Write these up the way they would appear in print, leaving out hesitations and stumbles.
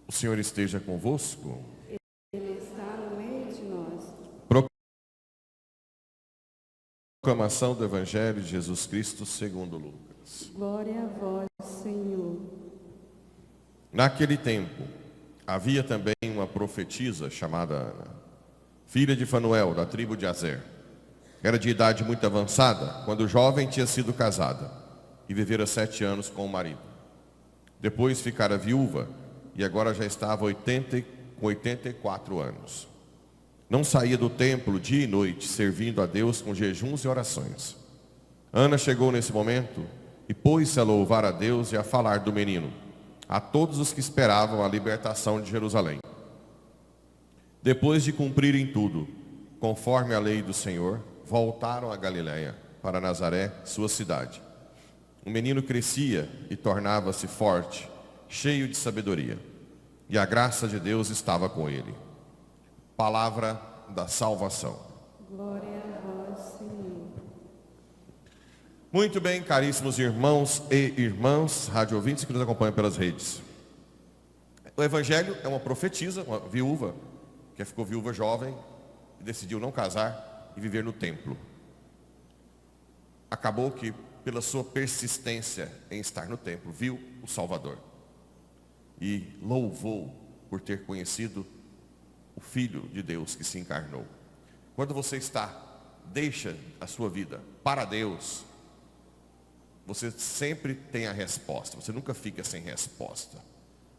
O Senhor esteja convosco. Ele está no meio de nós. Proclamação do Evangelho de Jesus Cristo segundo Lucas. Glória a vós, Senhor. Naquele tempo, havia também uma profetisa chamada Ana, filha de Fanuel, da tribo de Azer. Era de idade muito avançada, quando jovem tinha sido casada, e vivera 7 anos com o marido. Depois ficara viúva, e agora já estava com 84 anos. Não saía do templo dia e noite, servindo a Deus com jejuns e orações. Ana chegou nesse momento e pôs-se a louvar a Deus e a falar do menino, a todos os que esperavam a libertação de Jerusalém. Depois de cumprirem tudo, conforme a lei do Senhor, voltaram a Galiléia, para Nazaré, sua cidade. O menino crescia e tornava-se forte, cheio de sabedoria, e a graça de Deus estava com ele. Palavra da salvação. Glória a vós, Senhor. Muito bem, caríssimos irmãos e irmãs, rádio ouvintes que nos acompanham pelas redes. O Evangelho é uma profetisa, uma viúva, que ficou viúva jovem e decidiu não casar e viver no templo. Acabou que, pela sua persistência em estar no templo, viu o Salvador e louvou por ter conhecido o Filho de Deus que se encarnou. Quando você deixa a sua vida para Deus, você sempre tem a resposta, você nunca fica sem resposta.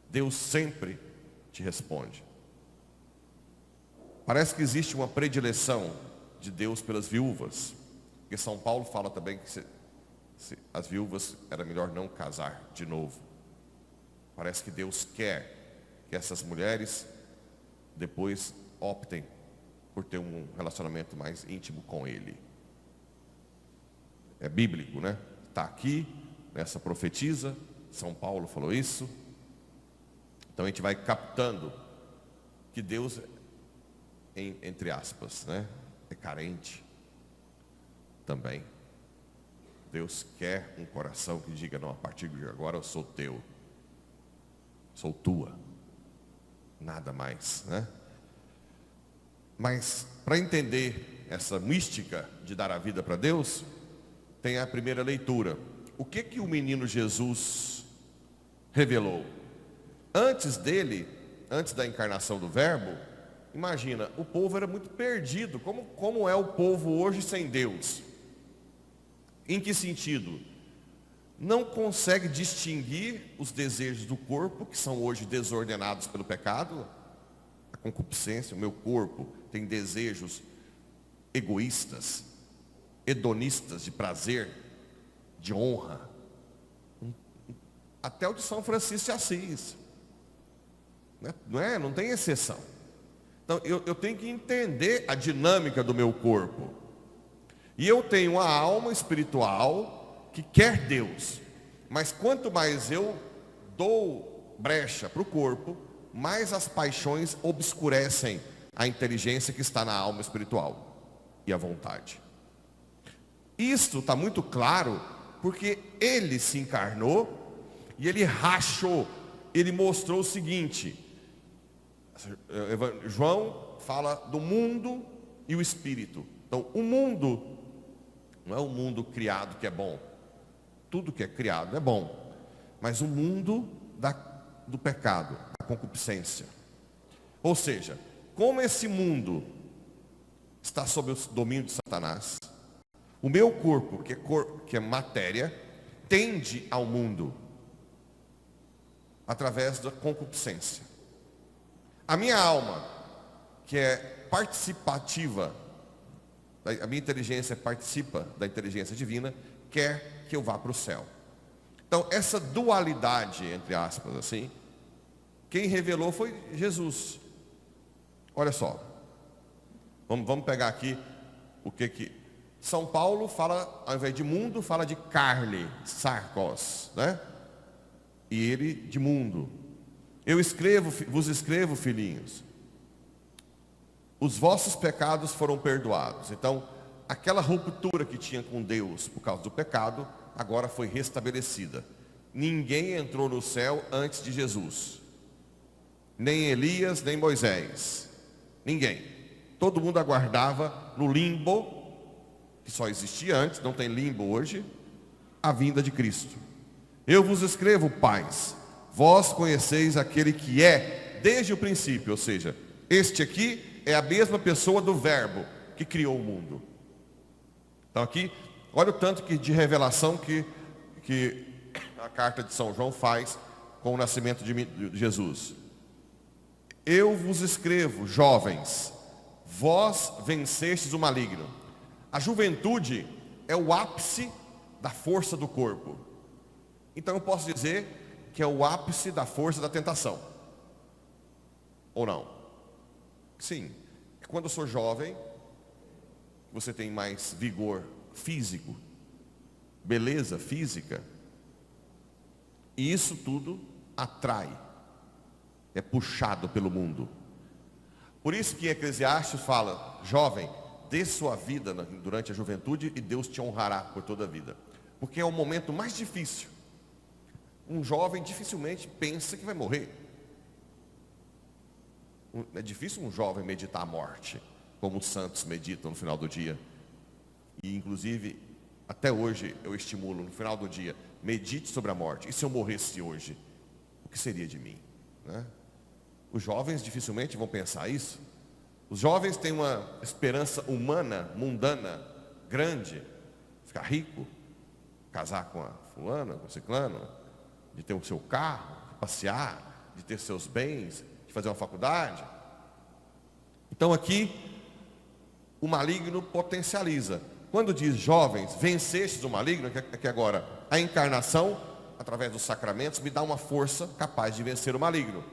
Deus sempre te responde. Parece que existe uma predileção de Deus pelas viúvas, porque São Paulo fala também que as viúvas era melhor não casar de novo. Parece que Deus quer que essas mulheres depois optem por ter um relacionamento mais íntimo com Ele. É bíblico, né? Está aqui, nessa profetisa, São Paulo falou isso. Então a gente vai captando que Deus, entre aspas, né, é carente também. Deus quer um coração que diga, não, a partir de agora eu sou teu, sou tua, nada mais, né? Mas para entender essa mística de dar a vida para Deus, tem a primeira leitura. O que o menino Jesus revelou? Antes da encarnação do Verbo, imagina, o povo era muito perdido. Como é o povo hoje sem Deus? Em que sentido? Não consegue distinguir os desejos do corpo, que são hoje desordenados pelo pecado. A concupiscência, o meu corpo tem desejos egoístas, hedonistas, de prazer, de honra. Até o de São Francisco de Assis. Não tem exceção. Então eu tenho que entender a dinâmica do meu corpo. E eu tenho uma alma espiritual que quer Deus. Mas quanto mais eu dou brecha para o corpo, mais as paixões obscurecem a inteligência que está na alma espiritual e a vontade. Isto está muito claro porque ele se encarnou e ele rachou, ele mostrou o seguinte. João fala do mundo e o espírito. Então o mundo não é o mundo criado que é bom. Tudo que é criado é bom. Mas o mundo do pecado, da concupiscência. Ou seja, como esse mundo está sob o domínio de Satanás, o meu corpo, que é matéria, tende ao mundo através da concupiscência. A minha alma, que é participativa, a minha inteligência participa da inteligência divina, quer que eu vá para o céu. Então, essa dualidade, entre aspas, assim, quem revelou foi Jesus. Olha só, vamos pegar aqui o que São Paulo fala, ao invés de mundo, fala de carne, sarcos, né? E ele de mundo. Vos escrevo, filhinhos, os vossos pecados foram perdoados. Então, aquela ruptura que tinha com Deus por causa do pecado, agora foi restabelecida. Ninguém entrou no céu antes de Jesus. Nem Elias, nem Moisés. Ninguém. Todo mundo aguardava no limbo, que só existia antes, não tem limbo hoje, a vinda de Cristo. Eu vos escrevo, pais, vós conheceis aquele que é desde o princípio, ou seja, este aqui é a mesma pessoa do verbo que criou o mundo. Então aqui, olha o tanto de revelação que a carta de São João faz com o nascimento de Jesus. Eu vos escrevo, jovens, vós vencestes o maligno. A juventude é o ápice da força do corpo. Então eu posso dizer que é o ápice da força da tentação. Ou não? Sim. Quando eu sou jovem, você tem mais vigor físico, beleza física, e isso tudo atrai, é puxado pelo mundo. Por isso que Eclesiastes fala, jovem, dê sua vida durante a juventude e Deus te honrará por toda a vida. Porque é o momento mais difícil. Um jovem dificilmente pensa que vai morrer. É difícil um jovem meditar a morte, como os santos meditam no final do dia. E inclusive, até hoje eu estimulo, no final do dia, medite sobre a morte. E se eu morresse hoje, o que seria de mim? Né? Os jovens dificilmente vão pensar isso. Os jovens têm uma esperança humana, mundana, grande. Ficar rico, casar com a fulana, com o ciclano, de ter o seu carro, de passear, de ter seus bens, de fazer uma faculdade. Então aqui, o maligno potencializa. Quando diz jovens, vencestes o maligno, que agora a encarnação, através dos sacramentos, me dá uma força capaz de vencer o maligno.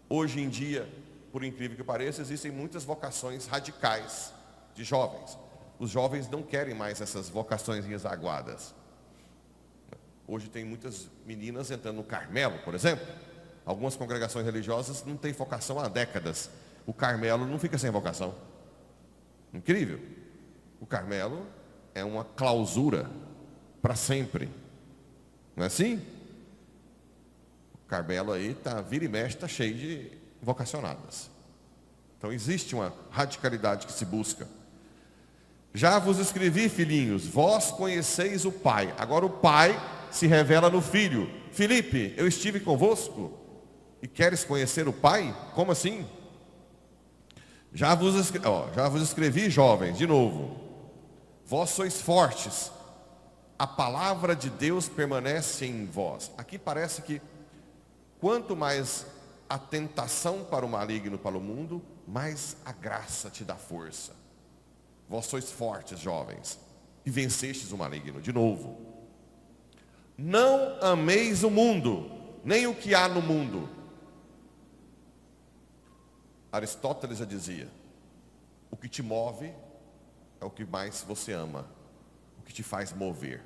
Hoje em dia, por incrível que pareça, existem muitas vocações radicais de jovens. Os jovens não querem mais essas vocações rezaguadas. Hoje tem muitas meninas entrando no Carmelo, por exemplo. Algumas congregações religiosas não têm vocação há décadas. O Carmelo não fica sem vocação. Incrível. O Carmelo é uma clausura para sempre. Não é assim? O Carmelo aí vira e mexe, está cheio de vocacionadas. Então existe uma radicalidade que se busca. Já vos escrevi, filhinhos, vós conheceis o Pai. Agora o Pai se revela no Filho. Filipe, eu estive convosco e queres conhecer o Pai? Como assim? Já vos escrevi, jovens, de novo. Vós sois fortes. A palavra de Deus permanece em vós. Aqui parece que quanto mais a tentação para o maligno, para o mundo, mais a graça te dá força. Vós sois fortes, jovens, e vencestes o maligno. De novo. Não ameis o mundo, nem o que há no mundo. Aristóteles já dizia, o que te move é o que mais você ama, o que te faz mover.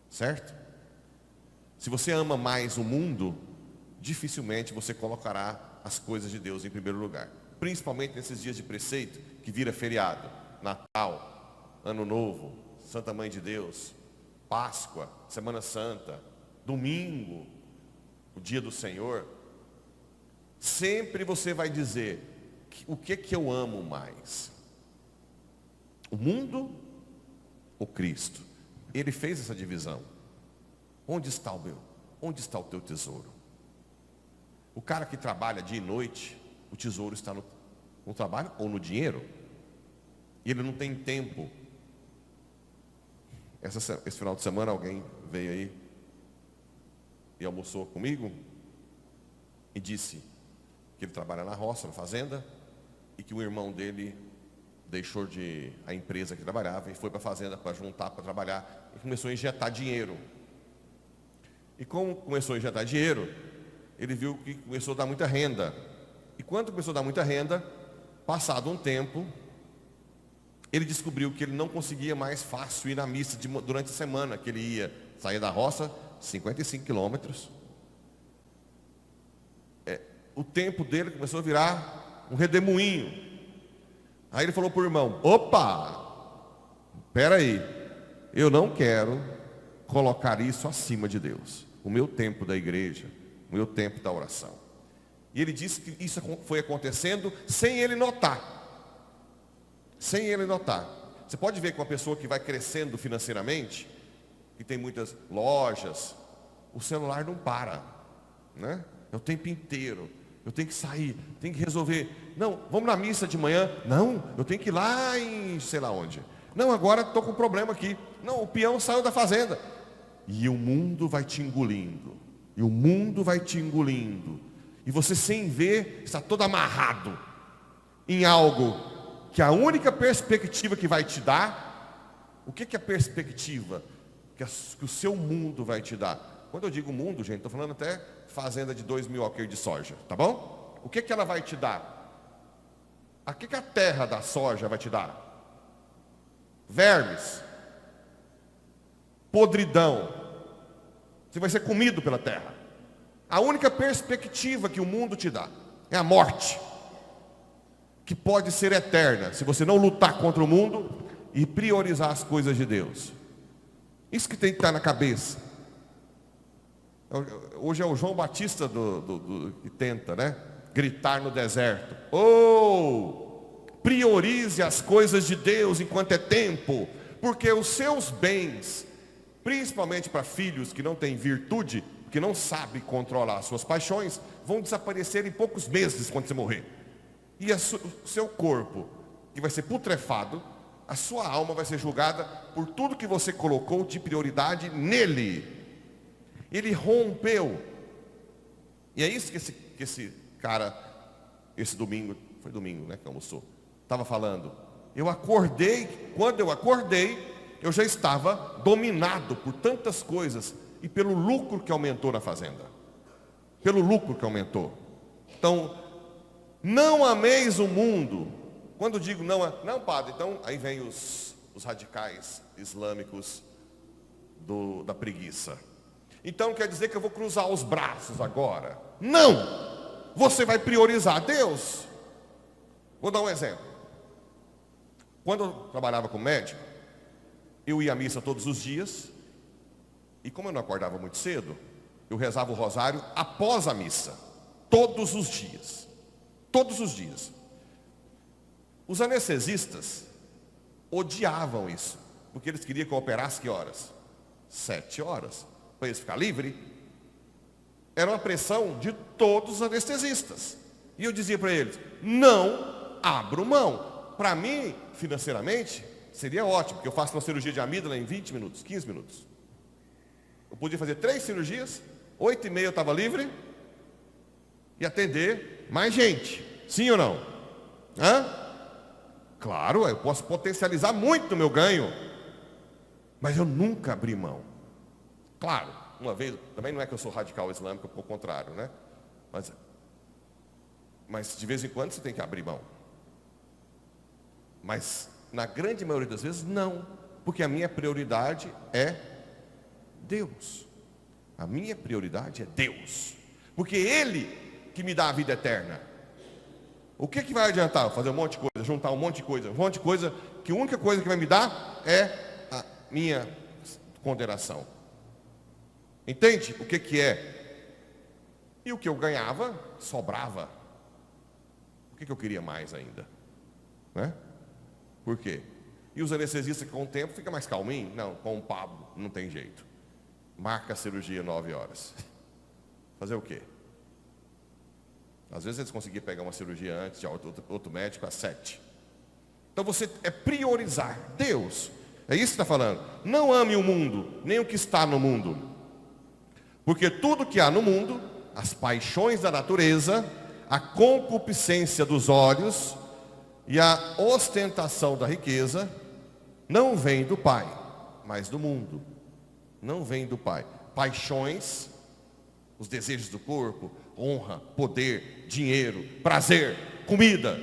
Certo? Se você ama mais o mundo, dificilmente você colocará as coisas de Deus em primeiro lugar. Principalmente nesses dias de preceito, que vira feriado. Natal, Ano Novo, Santa Mãe de Deus, Páscoa, Semana Santa, domingo, o dia do Senhor. Sempre você vai dizer, o que eu amo mais? O mundo ou Cristo? Ele fez essa divisão. Onde está o teu tesouro? O cara que trabalha dia e noite, o tesouro está no trabalho ou no dinheiro. E ele não tem tempo. Esse final de semana alguém veio aí e almoçou comigo e disse que ele trabalha na roça, na fazenda, e que o irmão dele deixou a empresa que trabalhava e foi para a fazenda para juntar, para trabalhar, e começou a injetar dinheiro. E como começou a injetar dinheiro, ele viu que começou a dar muita renda. E quando começou a dar muita renda, passado um tempo, ele descobriu que ele não conseguia mais fácil ir na missa durante a semana, que ele ia sair da roça, 55 quilômetros. O tempo dele começou a virar um redemoinho. Aí ele falou para o irmão: opa, espera aí, eu não quero colocar isso acima de Deus. O meu tempo da igreja, o meu tempo da oração. E ele disse que isso foi acontecendo sem ele notar. Sem ele notar. Você pode ver que uma pessoa que vai crescendo financeiramente, que tem muitas lojas, o celular não para, né? É o tempo inteiro. Eu tenho que sair, tenho que resolver. Não, vamos na missa de manhã. Não, eu tenho que ir lá em sei lá onde. Não, agora estou com um problema aqui. Não, o peão saiu da fazenda. E o mundo vai te engolindo. E o mundo vai te engolindo. E você, sem ver, está todo amarrado em algo que a única perspectiva que vai te dar. O que é a perspectiva que o seu mundo vai te dar? Quando eu digo mundo, gente, estou falando até fazenda de 2.000 alqueires de soja, tá bom? O que ela vai te dar? O que a terra da soja vai te dar? Vermes, podridão. Você vai ser comido pela terra. A única perspectiva que o mundo te dá é a morte, que pode ser eterna, se você não lutar contra o mundo e priorizar as coisas de Deus. Isso que tem que estar na cabeça. Hoje é o João Batista que tenta, né? Gritar no deserto: priorize as coisas de Deus enquanto é tempo, porque os seus bens, principalmente para filhos que não têm virtude, que não sabem controlar as suas paixões, vão desaparecer em poucos meses quando você morrer. E o seu corpo, que vai ser putrefado, a sua alma vai ser julgada por tudo que você colocou de prioridade nele. Ele rompeu. E é isso que esse cara, esse domingo, foi domingo, né, que almoçou, estava falando. Eu acordei, quando eu acordei, eu já estava dominado por tantas coisas e pelo lucro que aumentou na fazenda. Pelo lucro que aumentou. Então, não ameis o mundo. Quando digo não, padre, então aí vem os radicais islâmicos da preguiça. Então quer dizer que eu vou cruzar os braços agora? Não! Você vai priorizar Deus. Vou dar um exemplo. Quando eu trabalhava como médico, eu ia à missa todos os dias. E como eu não acordava muito cedo, eu rezava o rosário após a missa. Todos os dias. Todos os dias. Os anestesistas odiavam isso, porque eles queriam que eu operasse que horas? 7 horas. Para eles ficar livre. Era uma pressão de todos os anestesistas. E eu dizia para eles: não abro mão. Para mim, financeiramente, seria ótimo, porque eu faço uma cirurgia de amígdala em 20 minutos, 15 minutos. Eu podia fazer 3 cirurgias, 8h30 eu estava livre e atender mais gente. Sim ou não? Claro, eu posso potencializar muito o meu ganho, mas eu nunca abri mão. Claro, uma vez, também não é que eu sou radical islâmico, ao contrário, né? Mas de vez em quando você tem que abrir mão. Mas na grande maioria das vezes não, porque a minha prioridade é Deus. A minha prioridade é Deus, porque Ele que me dá a vida eterna. O que vai adiantar? Fazer um monte de coisa, juntar um monte de coisa, que a única coisa que vai me dar é a minha condenação. Entende o que é? E o que eu ganhava, sobrava. O que eu queria mais ainda? Né? Por quê? E os anestesistas, com o tempo, fica mais calminho? Não, com o Pablo, não tem jeito. Marca a cirurgia 9 horas. Fazer o quê? Às vezes eles conseguiam pegar uma cirurgia antes de outro médico às 7. Então você é priorizar Deus. É isso que está falando. Não ame o mundo, nem o que está no mundo. Porque tudo que há no mundo, as paixões da natureza, a concupiscência dos olhos E a ostentação da riqueza não vem do Pai, mas do mundo. Não vem do Pai. Paixões, os desejos do corpo, honra, poder, dinheiro, prazer, comida,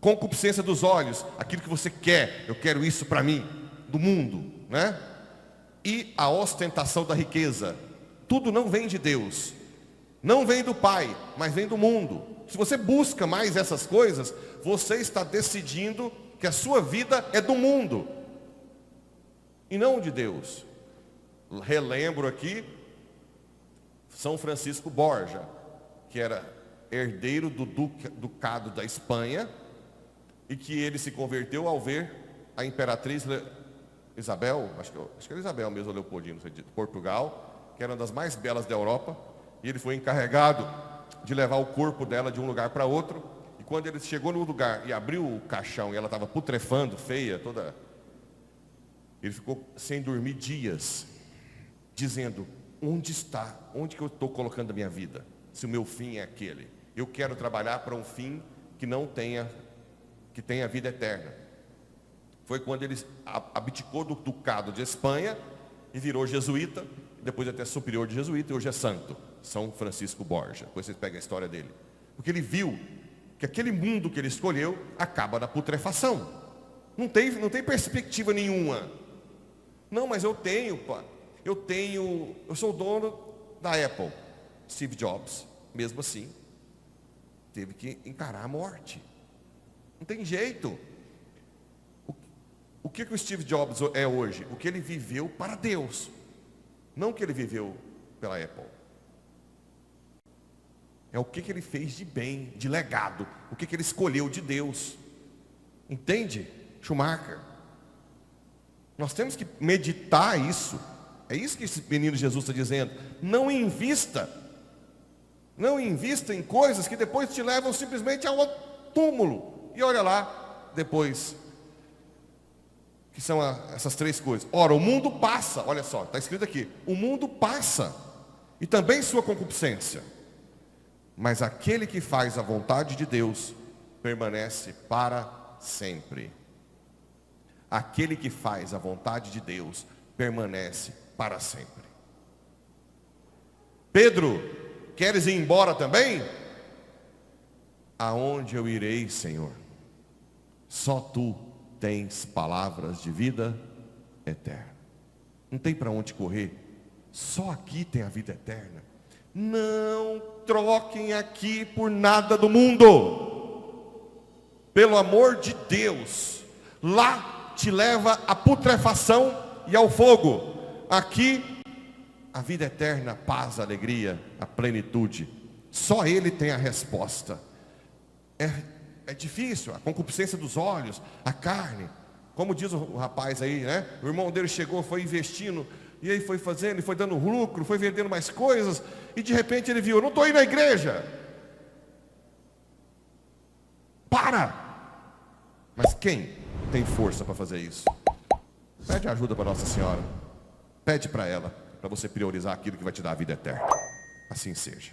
concupiscência dos olhos, aquilo que você quer, eu quero isso para mim, do mundo, né? E a ostentação da riqueza, tudo não vem de Deus, não vem do Pai, mas vem do mundo. Se você busca mais essas coisas, você está decidindo que a sua vida é do mundo e não de Deus. Relembro aqui São Francisco Borja, que era herdeiro do ducado da Espanha e que ele se converteu ao ver a imperatriz Isabel, acho que era Isabel mesmo, Leopoldina, de Portugal, que era uma das mais belas da Europa, e ele foi encarregado de levar o corpo dela de um lugar para outro. E quando ele chegou no lugar e abriu o caixão e ela estava putrefando, feia, toda, ele ficou sem dormir dias, dizendo: onde está? Onde que eu estou colocando a minha vida? Se o meu fim é aquele. Eu quero trabalhar para um fim que não tenha, que tenha vida eterna. Foi quando ele abdicou do ducado de Espanha e virou jesuíta, depois até superior de jesuíta, e hoje é santo, São Francisco Borja. Depois vocês pegam a história dele. Porque ele viu que aquele mundo que ele escolheu acaba na putrefação. Não tem perspectiva nenhuma. Não, mas eu tenho, pá. Eu sou o dono da Apple. Steve Jobs, mesmo assim, teve que encarar a morte. Não tem jeito. O que o Steve Jobs é hoje? O que ele viveu para Deus, não o que ele viveu pela Apple. É o que ele fez de bem, de legado, o que ele escolheu de Deus. Entende? Schumacher. Nós temos que meditar isso. É isso que esse menino Jesus está dizendo. Não invista em coisas que depois te levam simplesmente ao túmulo. E olha lá, depois, que são essas três coisas. Ora, o mundo passa, olha só, está escrito aqui. O mundo passa, e também sua concupiscência. Mas aquele que faz a vontade de Deus permanece para sempre. Aquele que faz a vontade de Deus permanece para sempre. Pedro, queres ir embora também? Aonde eu irei, Senhor? Só tu tens palavras de vida eterna. Não tem para onde correr. Só aqui tem a vida eterna. Não troquem aqui por nada do mundo. Pelo amor de Deus. Lá te leva à putrefação e ao fogo. Aqui, a vida eterna, a paz, a alegria, a plenitude. Só Ele tem a resposta. É difícil, a concupiscência dos olhos, a carne. Como diz o rapaz aí, né? O irmão dele chegou, foi investindo, e aí foi fazendo, e foi dando lucro, foi vendendo mais coisas, e de repente ele viu: eu não estou indo à igreja. Para! Mas quem tem força para fazer isso? Pede ajuda para Nossa Senhora. Pede para ela, para você priorizar aquilo que vai te dar a vida eterna. Assim seja.